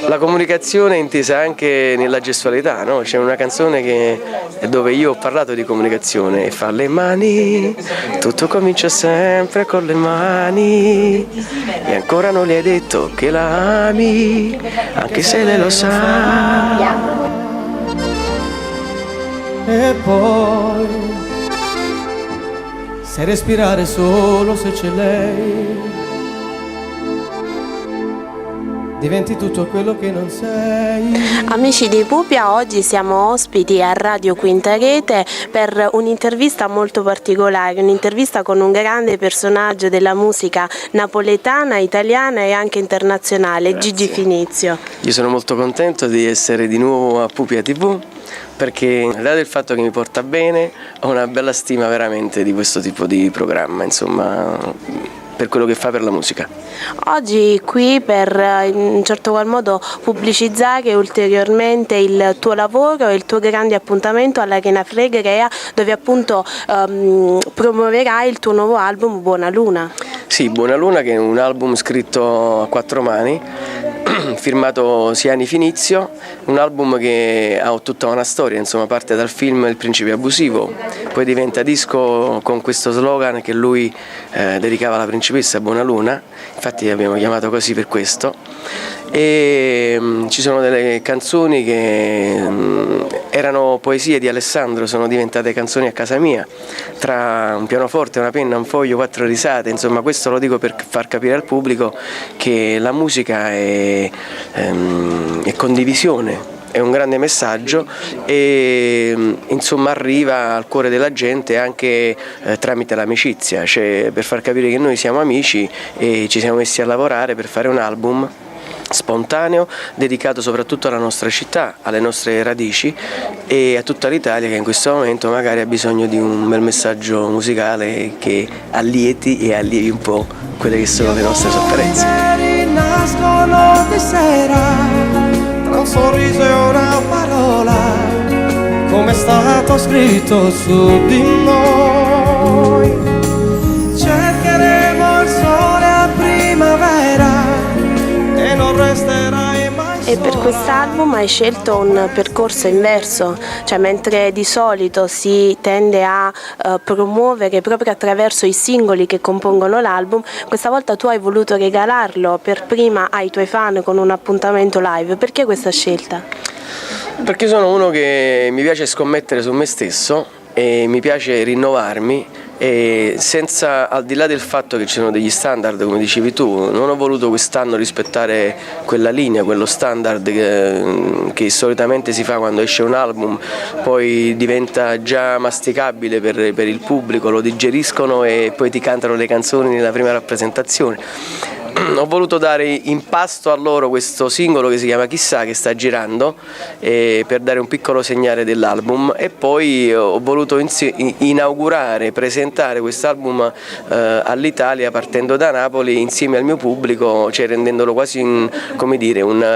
La comunicazione è intesa anche nella gestualità, no? C'è una canzone dove io ho parlato di comunicazione e fa le mani, tutto comincia sempre con le mani e ancora non le hai detto che la ami, anche se lei lo sa. E poi sai respirare solo se c'è lei, diventi tutto quello che non sei. Amici di Pupia, oggi siamo ospiti a Radio Quinta Rete per un'intervista molto particolare, un'intervista con un grande personaggio della musica napoletana, italiana e anche internazionale. Grazie. Gigi Finizio. Io sono molto contento di essere di nuovo a Pupia TV, perché al di là del fatto che mi porta bene, ho una bella stima veramente di questo tipo di programma, insomma, per quello che fa per la musica. Oggi qui per in un certo qual modo pubblicizzare ulteriormente il tuo lavoro e il tuo grande appuntamento all'Arena Flegrea, dove appunto promuoverai il tuo nuovo album Buona Luna. Sì, Buona Luna, che è un album scritto a quattro mani, firmato Siani Finizio, un album che ha tutta una storia, insomma, parte dal film Il principe abusivo, poi diventa disco con questo slogan che lui dedicava alla principessa Buona Luna, infatti abbiamo chiamato così per questo, e ci sono delle canzoni che erano poesie di Alessandro, sono diventate canzoni a casa mia, tra un pianoforte, una penna, un foglio, quattro risate, insomma questo lo dico per far capire al pubblico che la musica è condivisione, è un grande messaggio e insomma arriva al cuore della gente anche tramite l'amicizia, cioè per far capire che noi siamo amici e ci siamo messi a lavorare per fare un album spontaneo, dedicato soprattutto alla nostra città, alle nostre radici e a tutta l'Italia che in questo momento magari ha bisogno di un bel messaggio musicale che allieti e allievi un po' quelle che sono le nostre sofferenze. Nascono di sera, tra un sorriso e una parola, come è stato scritto su di noi. Cercheremo il sole a primavera e non resterai mai sola. E per quest'album hai scelto un percorso inverso, cioè mentre di solito si tende a promuovere proprio attraverso i singoli che compongono l'album, questa volta tu hai voluto regalarlo per prima ai tuoi fan con un appuntamento live. Perché questa scelta? Perché sono uno che mi piace scommettere su me stesso e mi piace rinnovarmi e senza, al di là del fatto che ci sono degli standard, come dicevi tu, non ho voluto quest'anno rispettare quella linea, quello standard che solitamente si fa quando esce un album, poi diventa già masticabile per il pubblico, lo digeriscono e poi ti cantano le canzoni nella prima rappresentazione. Ho voluto dare in pasto a loro questo singolo che si chiama Chissà, che sta girando, per dare un piccolo segnale dell'album, e poi ho voluto inaugurare, presentare quest'album all'Italia partendo da Napoli insieme al mio pubblico, cioè rendendolo quasi come dire, un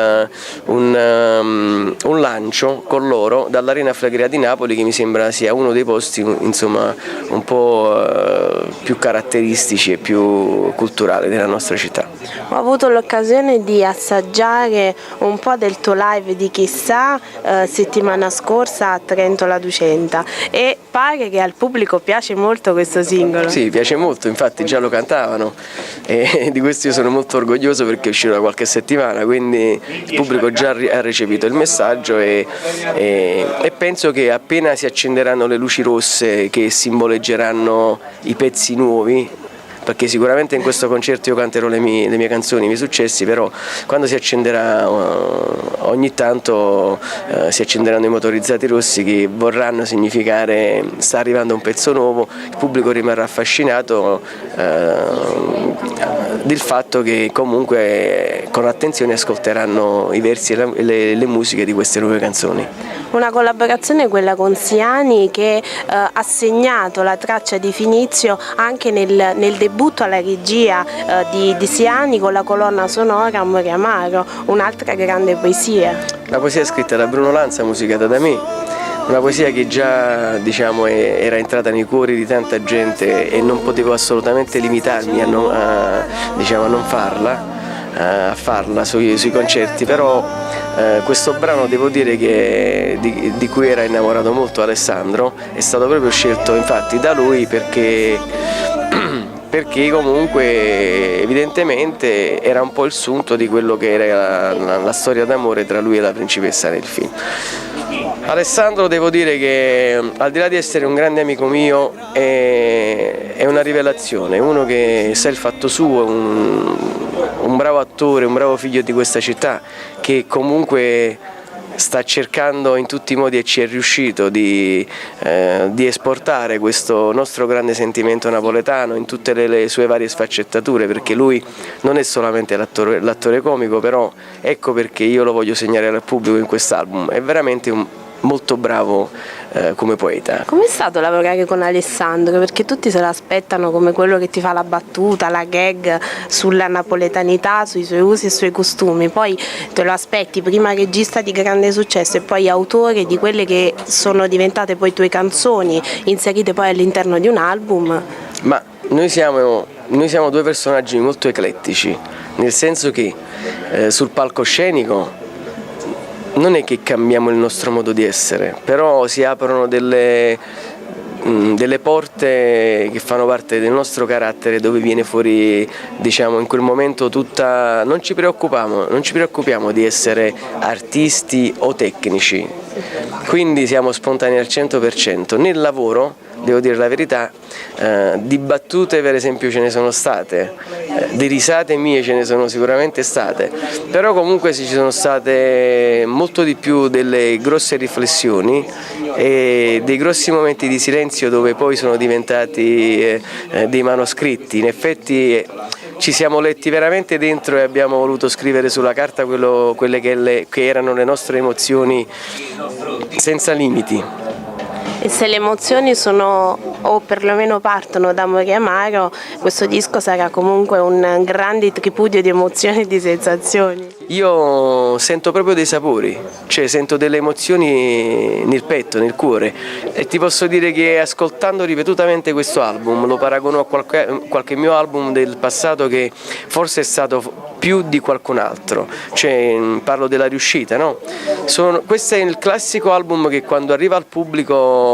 lancio con loro dall'Arena Flegrea di Napoli, che mi sembra sia uno dei posti insomma un po' più caratteristici e più culturali della nostra città. Ho avuto l'occasione di assaggiare un po' del tuo live di Chissà settimana scorsa a Trento La Ducenta e pare che al pubblico piace molto questo singolo. Sì, piace molto, infatti già lo cantavano e di questo io sono molto orgoglioso perché è uscito da qualche settimana, quindi il pubblico già ha recepito il messaggio e penso che appena si accenderanno le luci rosse che simboleggeranno i pezzi nuovi, perché sicuramente in questo concerto io canterò le mie canzoni, i miei successi, però quando si accenderà ogni tanto si accenderanno i motorizzati rossi che vorranno significare sta arrivando un pezzo nuovo, il pubblico rimarrà affascinato del fatto che comunque con attenzione ascolteranno i versi e le musiche di queste nuove canzoni. Una collaborazione, quella con Siani, che ha segnato la traccia di Finizio anche nel debutto alla regia di Siani con la colonna sonora Amore Amaro, un'altra grande poesia. La poesia è scritta da Bruno Lanza, musicata da me, una poesia che già era entrata nei cuori di tanta gente e non potevo assolutamente limitarmi a non farla. a farla sui concerti, però questo brano devo dire che di cui era innamorato molto Alessandro è stato proprio scelto infatti da lui perché comunque evidentemente era un po' il sunto di quello che era la storia d'amore tra lui e la principessa nel film. Alessandro devo dire che al di là di essere un grande amico mio è una rivelazione, uno che sa il fatto suo, un bravo attore, un bravo figlio di questa città che comunque sta cercando in tutti i modi e ci è riuscito di esportare questo nostro grande sentimento napoletano in tutte le sue varie sfaccettature, perché lui non è solamente l'attore comico, però ecco perché io lo voglio segnare al pubblico in quest'album, è veramente molto bravo come poeta. Com'è stato lavorare con Alessandro? Perché tutti se lo aspettano come quello che ti fa la battuta, la gag sulla napoletanità, sui suoi usi e sui costumi, poi te lo aspetti prima regista di grande successo e poi autore di quelle che sono diventate poi tue canzoni, inserite poi all'interno di un album. Ma noi siamo due personaggi molto eclettici, nel senso che sul palcoscenico non è che cambiamo il nostro modo di essere, però si aprono delle porte che fanno parte del nostro carattere, dove viene fuori, diciamo, in quel momento tutta. Non ci preoccupiamo di essere artisti o tecnici, quindi siamo spontanei al 100%. Nel lavoro, devo dire la verità, di battute per esempio ce ne sono state, di risate mie ce ne sono sicuramente state, però comunque ci sono state molto di più delle grosse riflessioni e dei grossi momenti di silenzio dove poi sono diventati dei manoscritti. In effetti ci siamo letti veramente dentro e abbiamo voluto scrivere sulla carta quelle che erano le nostre emozioni senza limiti. E se le emozioni sono, o perlomeno partono da Amore Amaro, questo disco sarà comunque un grande tripudio di emozioni e di sensazioni. Io sento proprio dei sapori, cioè sento delle emozioni nel petto, nel cuore, e ti posso dire che ascoltando ripetutamente questo album lo paragono a qualche mio album del passato che forse è stato più di qualcun altro, cioè parlo della riuscita, no? Questo è il classico album che quando arriva al pubblico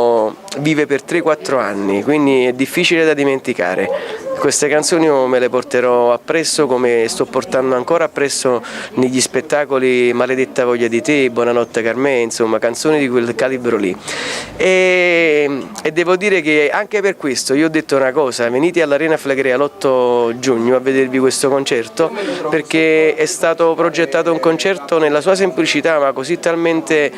vive per 3-4 anni, quindi è difficile da dimenticare. Queste canzoni io me le porterò appresso, come sto portando ancora appresso negli spettacoli Maledetta voglia di te, Buonanotte Carmè, insomma canzoni di quel calibro lì. E devo dire che anche per questo io ho detto una cosa: venite all'Arena Flegrea l'8 giugno a vedervi questo concerto, perché è stato progettato un concerto nella sua semplicità ma così talmente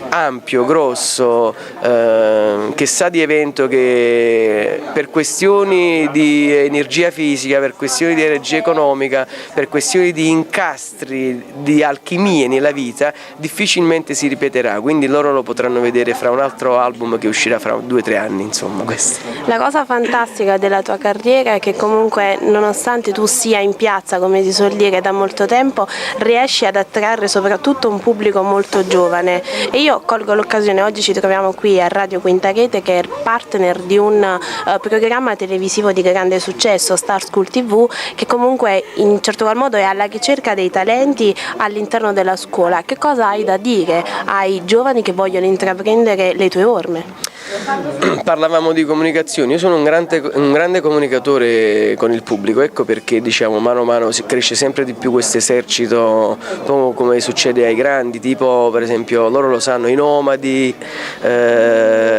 ampio, grosso, che sa di evento, che per questioni di energia fisica, per questioni di energia economica, per questioni di incastri, di alchimie nella vita, difficilmente si ripeterà, quindi loro lo potranno vedere fra un altro album che uscirà fra 2-3 anni, insomma questo. La cosa fantastica della tua carriera è che comunque, nonostante tu sia in piazza, come si suol dire, da molto tempo, riesci ad attrarre soprattutto un pubblico molto giovane, e io colgo l'occasione, oggi ci troviamo qui a Radio Quinta Rete, che è partner di un programma televisivo di grande successo, Star School TV, che comunque in un certo qual modo è alla ricerca dei talenti all'interno della scuola. Che cosa hai da dire ai giovani che vogliono intraprendere le tue orme? Parlavamo di comunicazione, io sono un grande comunicatore con il pubblico, ecco perché diciamo mano a mano si cresce sempre di più questo esercito, come succede ai grandi, tipo per esempio loro lo sanno, i Nomadi,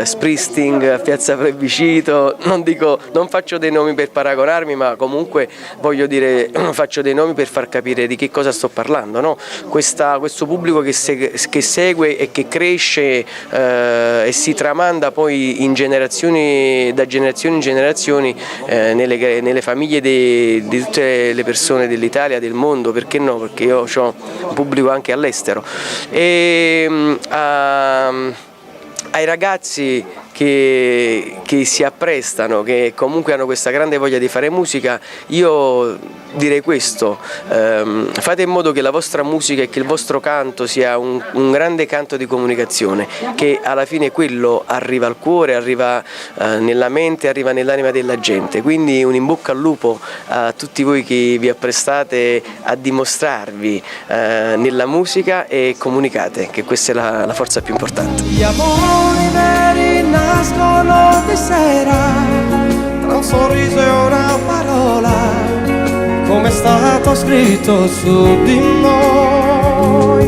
Springsteen, Piazza Plebiscito, non faccio dei nomi per paragonarmi, ma comunque voglio dire faccio dei nomi per far capire di che cosa sto parlando, no? Questo pubblico che segue e che cresce e si tramanda poi da generazioni in generazioni nelle famiglie di tutte le persone dell'Italia, del mondo, perché no? Perché io ho un pubblico anche all'estero. Ai ragazzi che si apprestano, che comunque hanno questa grande voglia di fare musica, io direi questo: fate in modo che la vostra musica e che il vostro canto sia un grande canto di comunicazione, che alla fine quello arriva al cuore, arriva nella mente, arriva nell'anima della gente. Quindi un in bocca al lupo a tutti voi che vi apprestate a dimostrarvi nella musica, e comunicate, che questa è la forza più importante. Gli amori veri nascono di sera, tra un sorriso e una parola, come è stato scritto su di noi.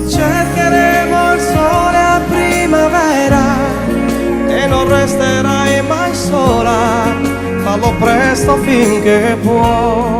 Cercheremo il sole a primavera e non resterai mai sola, fallo presto finché puoi.